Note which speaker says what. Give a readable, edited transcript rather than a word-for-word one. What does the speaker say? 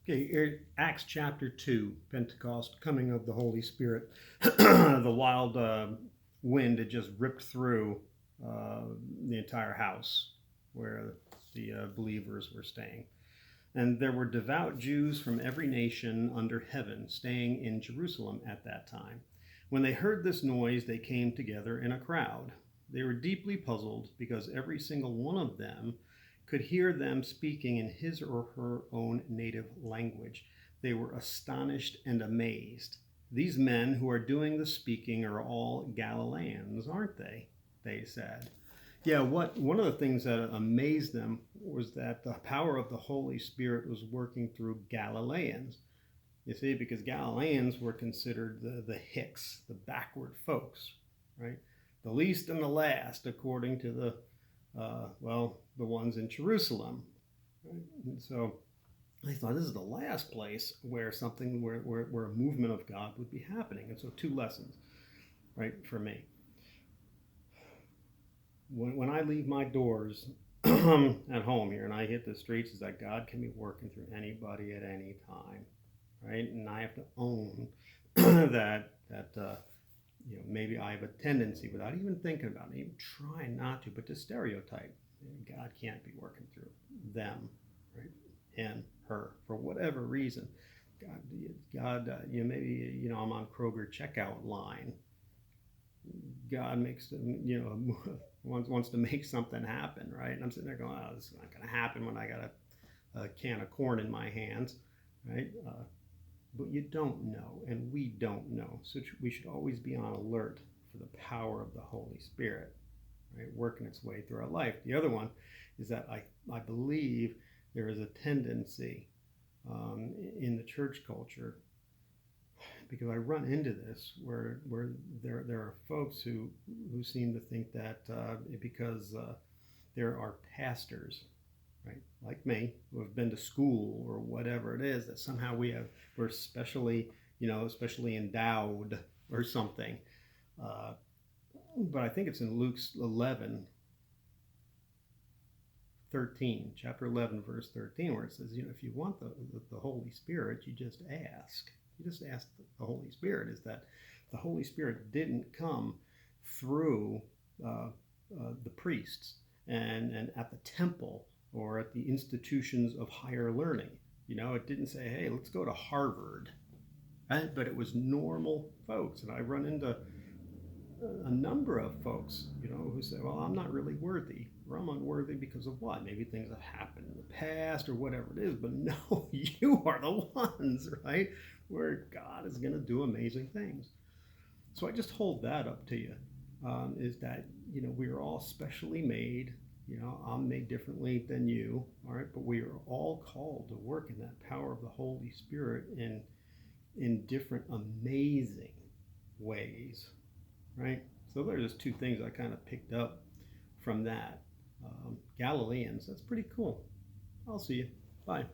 Speaker 1: Okay, Acts chapter 2, Pentecost, coming of the Holy Spirit. The wild wind had just ripped through the entire house where the believers were staying. And there were devout Jews from every nation under heaven staying in Jerusalem at that time. When they heard this noise, they came together in a crowd. They were deeply puzzled because every single one of them could hear them speaking in his or her own native language. They were astonished and amazed. These men who are doing the speaking are all Galileans, aren't they? They said. Yeah, one of the things that amazed them was that the power of the Holy Spirit was working through Galileans. You see, because Galileans were considered the hicks, the backward folks, right? The least and the last, according to the ones in Jerusalem. Right? And so they thought this is the last place where where a movement of God would be happening. And so two lessons, right, for me. When I leave my doors at home here and I hit the streets, is that God can be working through anybody at any time, right? And I have to own that maybe I have a tendency, without even thinking about it, even trying not to, but to stereotype. God can't be working through them, right? Him, her, for whatever reason. Maybe I'm on Kroger checkout line. God makes them, wants to make something happen, right? And I'm sitting there going, oh, this is not going to happen when I got a can of corn in my hands, right? But you don't know, and we don't know. So we should always be on alert for the power of the Holy Spirit, right, working its way through our life. The other one is that I believe there is a tendency in the church culture, because I run into this, where there are folks who seem to think that because there are pastors, right, like me, who have been to school or whatever it is, that somehow we're especially endowed or something. But I think it's in Luke's 13, chapter 11, verse 13, where it says, if you want the Holy Spirit, you just ask. You just ask the Holy Spirit. Is that the Holy Spirit didn't come through the priests and at the temple or at the institutions of higher learning. It didn't say, hey, let's go to Harvard, right? But it was normal folks. And I run into a number of folks, who say, well, I'm not really worthy, or I'm unworthy because of what? Maybe things have happened in the past or whatever it is. But no, you are the ones, right, where God is going to do amazing things. So I just hold that up to you, is that, we are all specially made. I'm made differently than you, all right? But we are all called to work in that power of the Holy Spirit in different amazing ways, right? So there are just two things I kind of picked up from that. Galileans, that's pretty cool. I'll see you. Bye.